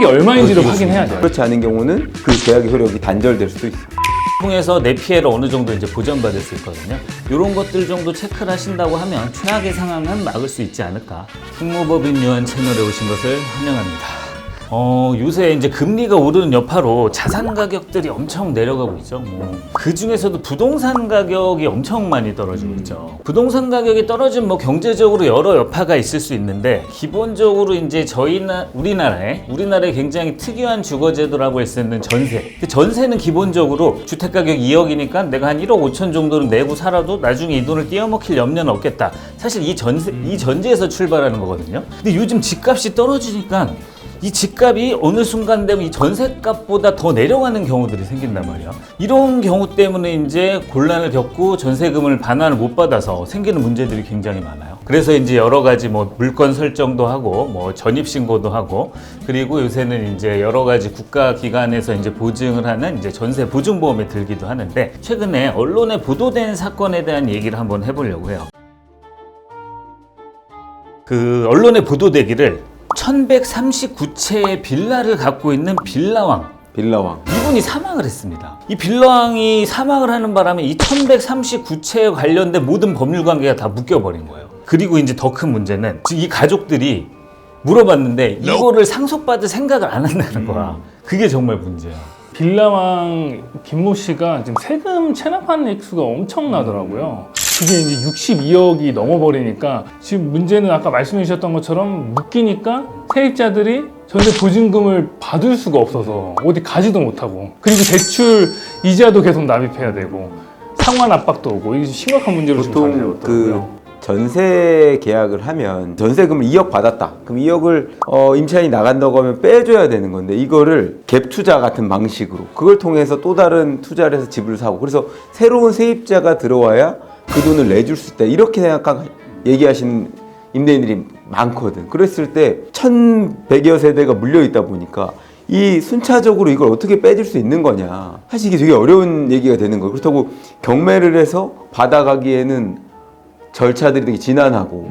이게 얼마인지를 확인해야 돼요. 그렇지 않은 경우는 그 계약의 효력이 단절될 수도 있어요. 통해서 내 피해를 어느 정도 이제 보전받을 수 있거든요. 이런 것들 정도 체크를 하신다고 하면 최악의 상황은 막을 수 있지 않을까. 특무법인 요한 채널에 오신 것을 환영합니다. 요새 이제 금리가 오르는 여파로 자산 가격들이 엄청 내려가고 있죠. 그 중에서도 부동산 가격이 엄청 많이 떨어지고 있죠. 부동산 가격이 떨어지면 뭐 경제적으로 여러 여파가 있을 수 있는데 기본적으로 이제 우리나라에 굉장히 특이한 주거제도라고 할 수 있는 전세. 전세는 기본적으로 주택 가격 2억이니까 내가 한 1억 5천 정도는 내고 살아도 나중에 이 돈을 떼어먹힐 염려는 없겠다. 사실 이 전제에서 출발하는 거거든요. 근데 요즘 집값이 떨어지니까 이 집값이 어느 순간 되면 이 전세값보다 더 내려가는 경우들이 생긴단 말이야. 이런 경우 때문에 이제 곤란을 겪고 전세금을 반환을 못 받아서 생기는 문제들이 굉장히 많아요. 그래서 이제 여러 가지 뭐 물건 설정도 하고 뭐 전입신고도 하고 그리고 요새는 이제 여러 가지 국가기관에서 이제 보증을 하는 이제 전세 보증보험에 들기도 하는데 최근에 언론에 보도된 사건에 대한 얘기를 한번 해보려고 해요. 그 언론에 보도되기를 1139채의 빌라를 갖고 있는 빌라왕 이분이 사망을 했습니다. 이 빌라왕이 사망을 하는 바람에 이 1139채에 관련된 모든 법률 관계가 다 묶여버린 거예요. 그리고 이제 더 큰 문제는 지금 이 가족들이 물어봤는데 이거를 상속받을 생각을 안 한다는 거야. 그게 정말 문제야. 빌라왕 김모 씨가 지금 세금 체납한 액수가 엄청나더라고요. 그게 이제 62억이 넘어버리니까 지금 문제는 아까 말씀해 주셨던 것처럼 묶이니까 세입자들이 전세 보증금을 받을 수가 없어서 어디 가지도 못하고 그리고 대출 이자도 계속 납입해야 되고 상환 압박도 오고 이게 심각한 문제로 지금 보통 그 전세 계약을 하면 전세금을 2억 받았다. 그럼 2억을 임차인이 나간다고 하면 빼줘야 되는 건데 이거를 갭 투자 같은 방식으로 그걸 통해서 또 다른 투자를 해서 집을 사고 그래서 새로운 세입자가 들어와야 그 돈을 내줄 수 있다. 이렇게 얘기하시는 임대인들이 많거든. 그랬을 때 1100여 세대가 물려있다 보니까 이 순차적으로 이걸 어떻게 빼줄 수 있는 거냐. 사실 이게 되게 어려운 얘기가 되는 거예요. 그렇다고 경매를 해서 받아가기에는 절차들이 되게 지난하고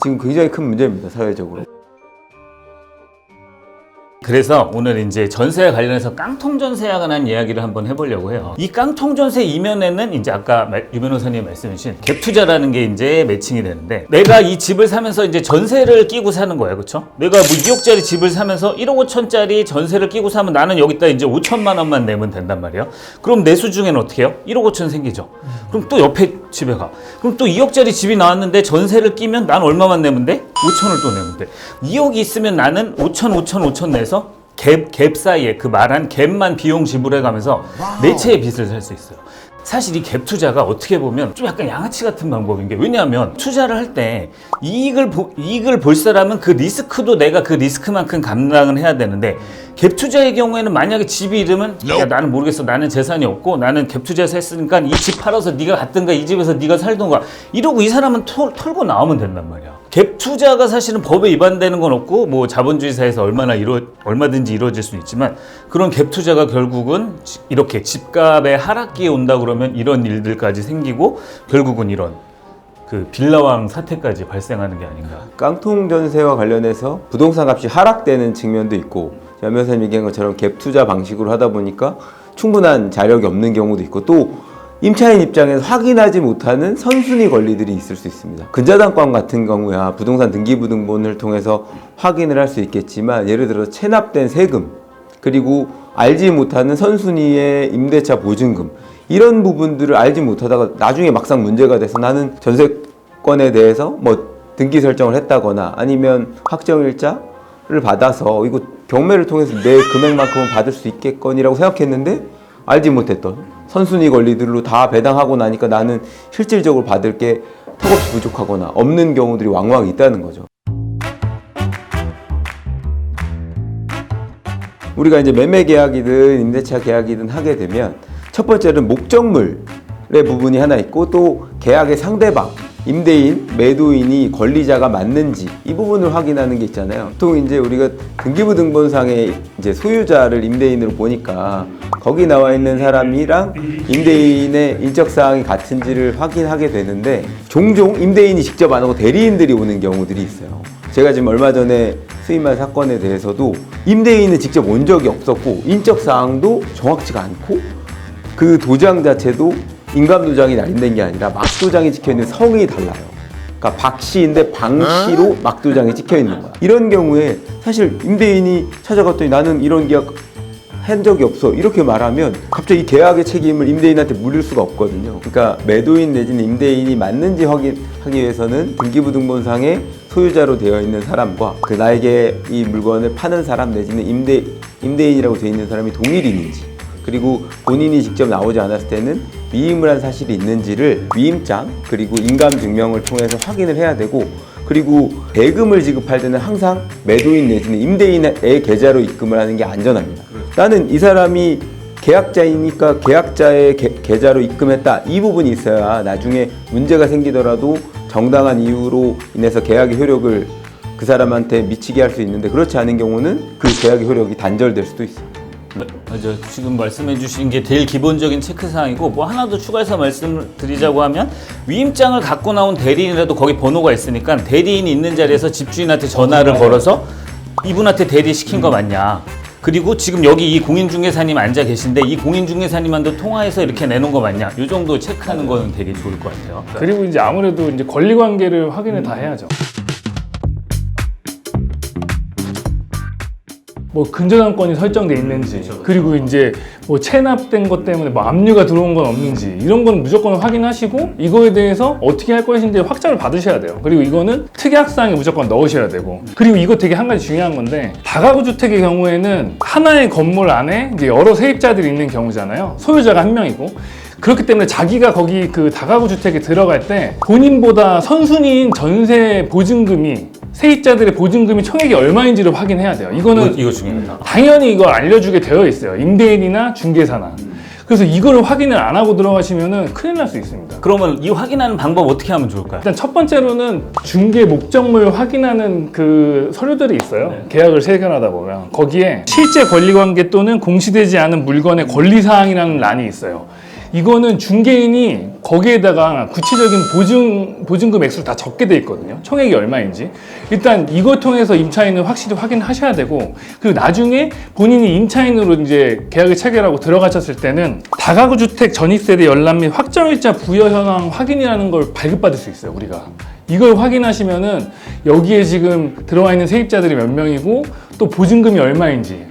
지금 굉장히 큰 문제입니다. 사회적으로. 그래서 오늘 이제 전세와 관련해서 깡통전세와 관한 이야기를 한번 해보려고 해요. 이 깡통전세 이면에는 이제 아까 유 변호사님이 말씀해주신 갭투자라는 게 이제 매칭이 되는데 내가 이 집을 사면서 이제 전세를 끼고 사는 거예요. 그렇죠? 내가 뭐 2억짜리 집을 사면서 1억 5천짜리 전세를 끼고 사면 나는 여기다 이제 5천만 원만 내면 된단 말이에요. 그럼 내 수중에는 어떻게 해요? 1억 5천 생기죠. 그럼 또 옆에 집에 가. 그럼 또 2억짜리 집이 나왔는데 전세를 끼면 난 얼마만 내면 돼? 5천을 또 내면 돼. 2억이 있으면 나는 5천 내서 갭 사이에 그 말한 갭만 비용 지불해가면서 네 채의 빚을 살 수 있어요. 사실 이 갭 투자가 어떻게 보면 좀 약간 양아치 같은 방법인 게 왜냐하면 투자를 할 때 이익을 볼 사람은 그 리스크도 내가 그 리스크만큼 감당을 해야 되는데 갭 투자의 경우에는 만약에 집이 이르면 야 나는 모르겠어 나는 재산이 없고 나는 갭 투자해서 했으니까 이 집 팔아서 네가 갔든가 이 집에서 네가 살든가 이러고 이 사람은 털고 나오면 된단 말이야. 갭 투자가 사실은 법에 위반되는 건 없고 뭐 자본주의 사회에서 얼마든지 이루어질 수 있지만 그런 갭 투자가 결국은 이렇게 집값의 하락기에 온다 그러면 이런 일들까지 생기고 결국은 이런 그 빌라왕 사태까지 발생하는 게 아닌가. 깡통 전세와 관련해서 부동산 값이 하락되는 측면도 있고 자 변호사님 얘기한 것처럼 갭 투자 방식으로 하다 보니까 충분한 자력이 없는 경우도 있고 또 임차인 입장에서 확인하지 못하는 선순위 권리들이 있을 수 있습니다. 근저당권 같은 경우야 부동산 등기부등본을 통해서 확인을 할 수 있겠지만 예를 들어 체납된 세금 그리고 알지 못하는 선순위의 임대차 보증금 이런 부분들을 알지 못하다가 나중에 막상 문제가 돼서 나는 전세권에 대해서 뭐 등기 설정을 했다거나 아니면 확정일자를 받아서 이거 경매를 통해서 내 금액만큼은 받을 수 있겠거니라고 생각했는데 알지 못했던 선순위 권리들로 다 배당하고 나니까 나는 실질적으로 받을 게 턱없이 부족하거나 없는 경우들이 왕왕 있다는 거죠. 우리가 이제 매매 계약이든 임대차 계약이든 하게 되면 첫 번째는 목적물의 부분이 하나 있고 또 계약의 상대방 임대인, 매도인이 권리자가 맞는지 이 부분을 확인하는 게 있잖아요. 보통 이제 우리가 등기부등본상의 이제 소유자를 임대인으로 보니까 거기 나와 있는 사람이랑 임대인의 인적사항이 같은지를 확인하게 되는데 종종 임대인이 직접 안 오고 대리인들이 오는 경우들이 있어요. 제가 지금 얼마 전에 수임한 사건에 대해서도 임대인은 직접 온 적이 없었고 인적 사항도 정확치가 않고 그 도장 자체도 인감도장이 날인된 게 아니라 막도장이 찍혀있는 성이 달라요. 그러니까 박씨인데 방씨로 막도장이 찍혀있는 거야. 이런 경우에 사실 임대인이 찾아갔더니 나는 이런 계약 한 적이 없어 이렇게 말하면 갑자기 이 계약의 책임을 임대인한테 물릴 수가 없거든요. 그러니까 매도인 내지는 임대인이 맞는지 확인하기 위해서는 등기부등본상에 소유자로 되어 있는 사람과 그 나에게 이 물건을 파는 사람 내지는 임대인이라고 되어 있는 사람이 동일인지, 그리고 본인이 직접 나오지 않았을 때는 위임을 한 사실이 있는지를 위임장 그리고 인감증명을 통해서 확인을 해야 되고, 그리고 대금을 지급할 때는 항상 매도인 내지는 임대인의 계좌로 입금을 하는 게 안전합니다. 나는 이 사람이 계약자이니까 계약자의 계좌로 입금했다, 이 부분이 있어야 나중에 문제가 생기더라도 정당한 이유로 인해서 계약의 효력을 그 사람한테 미치게 할 수 있는데, 그렇지 않은 경우는 그 계약의 효력이 단절될 수도 있습니다. 맞아요. 지금 말씀해 주신 게 제일 기본적인 체크사항이고, 뭐 하나 더 추가해서 말씀드리자고 하면 위임장을 갖고 나온 대리인이라도 거기 번호가 있으니까 대리인이 있는 자리에서 집주인한테 전화를 걸어서 이분한테 대리시킨 거 맞냐, 그리고 지금 여기 이 공인중개사님 앉아 계신데 이 공인중개사님한테 통화해서 이렇게 내놓은 거 맞냐, 이 정도 체크하는 거는 되게 좋을 것 같아요. 그리고 이제 아무래도 이제 권리관계를 확인을 다 해야죠. 뭐 근저당권이 설정돼 있는지, 그리고 이제 뭐 체납된 것 때문에 뭐 압류가 들어온 건 없는지, 이런 건 무조건 확인하시고 이거에 대해서 어떻게 할 것인지 확정을 받으셔야 돼요. 그리고 이거는 특약사항에 무조건 넣으셔야 되고, 그리고 이거 되게 한 가지 중요한 건데, 다가구 주택의 경우에는 하나의 건물 안에 이제 여러 세입자들이 있는 경우잖아요. 소유자가 한 명이고. 그렇기 때문에 자기가 거기 그 다가구 주택에 들어갈 때 본인보다 선순위인 전세 보증금이, 세입자들의 보증금이 총액이 얼마인지를 확인해야 돼요. 이거는 이거 중요합니다. 당연히 이걸 알려주게 되어 있어요. 임대인이나 중개사나. 그래서 이거를 확인을 안 하고 들어가시면은 큰일 날 수 있습니다. 그러면 이 확인하는 방법 어떻게 하면 좋을까요? 일단 첫 번째로는 중개 목적물 확인하는 그 서류들이 있어요. 계약을 체결하다 보면 거기에 실제 권리관계 또는 공시되지 않은 물건의 권리사항이라는 란이 있어요. 이거는 중개인이 거기에다가 구체적인 보증금 액수를 다 적게 돼 있거든요. 총액이 얼마인지. 일단 이걸 통해서 임차인은 확실히 확인하셔야 되고, 그리고 나중에 본인이 임차인으로 이제 계약을 체결하고 들어가셨을 때는 다가구 주택 전입세대 열람 및 확정일자 부여 현황 확인이라는 걸 발급받을 수 있어요, 우리가. 이걸 확인하시면은 여기에 지금 들어와 있는 세입자들이 몇 명이고 또 보증금이 얼마인지,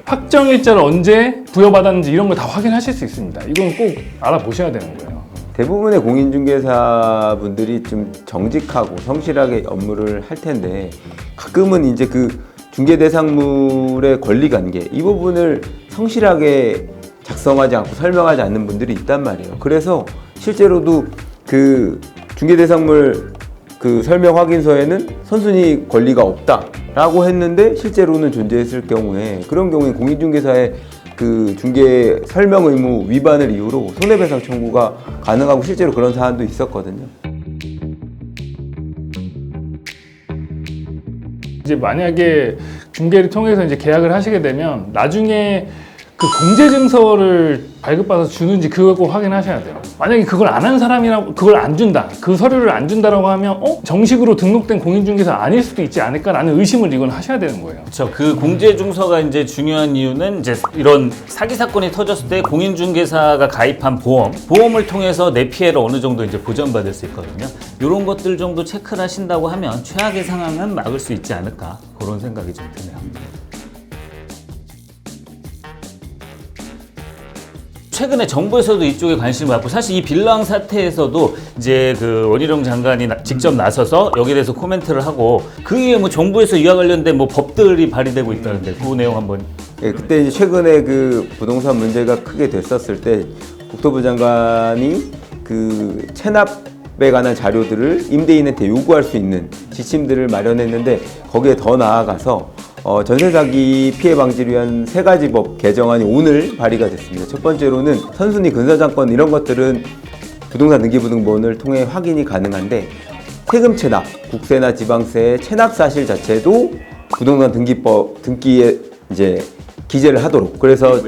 확정일자를 언제 부여받았는지 이런 걸 다 확인하실 수 있습니다. 이건 꼭 알아보셔야 되는 거예요. 대부분의 공인중개사분들이 좀 정직하고 성실하게 업무를 할 텐데, 가끔은 이제 그 중개대상물의 권리관계, 이 부분을 성실하게 작성하지 않고 설명하지 않는 분들이 있단 말이에요. 그래서 실제로도 그 중개대상물 그 설명 확인서에는 선순위 권리가 없다라고 했는데 실제로는 존재했을 경우에, 그런 경우에 공인중개사의 그 중개 설명 의무 위반을 이유로 손해배상 청구가 가능하고 실제로 그런 사안도 있었거든요. 이제 만약에 중개를 통해서 이제 계약을 하시게 되면 나중에 그 공제증서를 발급받아서 주는지 그걸 꼭 확인하셔야 돼요. 만약에 그걸 안 한 사람이라고, 그걸 안 준다, 그 서류를 안 준다라고 하면 정식으로 등록된 공인중개사 아닐 수도 있지 않을까라는 의심을 이건 하셔야 되는 거예요. 그렇죠. 그 공제증서가 이제 중요한 이유는 이제 이런 사기 사건이 터졌을 때 공인중개사가 가입한 보험을 통해서 내 피해를 어느 정도 이제 보전받을 수 있거든요. 이런 것들 정도 체크를 하신다고 하면 최악의 상황은 막을 수 있지 않을까, 그런 생각이 좀 드네요. 최근에 정부에서도 이쪽에 관심을 갖고, 사실 이 빌랑 사태에서도 이제 그 원희룡 장관이 직접 나서서 여기에 대해서 코멘트를 하고, 그 이후에 뭐 정부에서 이와 관련된 뭐 법들이 발의되고 있다는데 그 내용 한번. 예, 그때 이제 최근에 그 부동산 문제가 크게 됐었을 때 국토부 장관이 그 체납에 관한 자료들을 임대인한테 요구할 수 있는 지침들을 마련했는데, 거기에 더 나아가서 전세 사기 피해 방지를 위한 3가지 법 개정안이 오늘 발의가 됐습니다. 첫 번째로는 선순위 근저당권 이런 것들은 부동산 등기부등본을 통해 확인이 가능한데, 세금 체납, 국세나 지방세의 체납 사실 자체도 부동산 등기에 이제 기재를 하도록, 그래서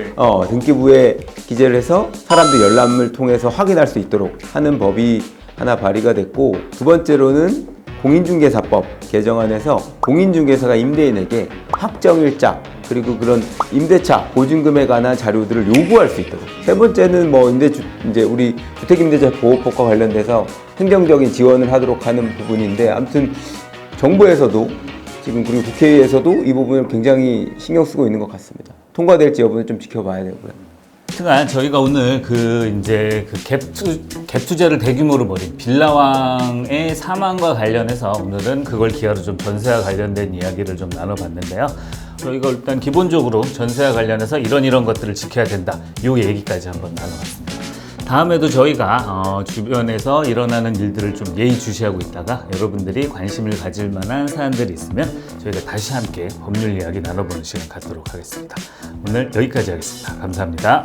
등기부에 기재를 해서 사람들 열람을 통해서 확인할 수 있도록 하는 법이 하나 발의가 됐고, 두 번째로는 공인중개사법 개정안에서 공인중개사가 임대인에게 확정일자 그리고 그런 임대차 보증금에 관한 자료들을 요구할 수 있도록. 세 번째는 뭐 이제 우리 주택임대차 보호법과 관련돼서 행정적인 지원을 하도록 하는 부분인데, 아무튼 정부에서도 지금 그리고 국회에서도 이 부분을 굉장히 신경 쓰고 있는 것 같습니다. 통과될지 여부는 좀 지켜봐야 되고요. 하여간 저희가 오늘 갭 투자를 대규모로 벌인 빌라왕의 사망과 관련해서 오늘은 그걸 기하로 좀 전세와 관련된 이야기를 좀 나눠봤는데요. 저희가 일단 기본적으로 전세와 관련해서 이런 것들을 지켜야 된다, 요 얘기까지 한번 나눠봤습니다. 다음에도 저희가 주변에서 일어나는 일들을 좀 예의주시하고 있다가 여러분들이 관심을 가질 만한 사안들이 있으면 저희가 다시 함께 법률 이야기 나눠보는 시간 갖도록 하겠습니다. 오늘 여기까지 하겠습니다. 감사합니다.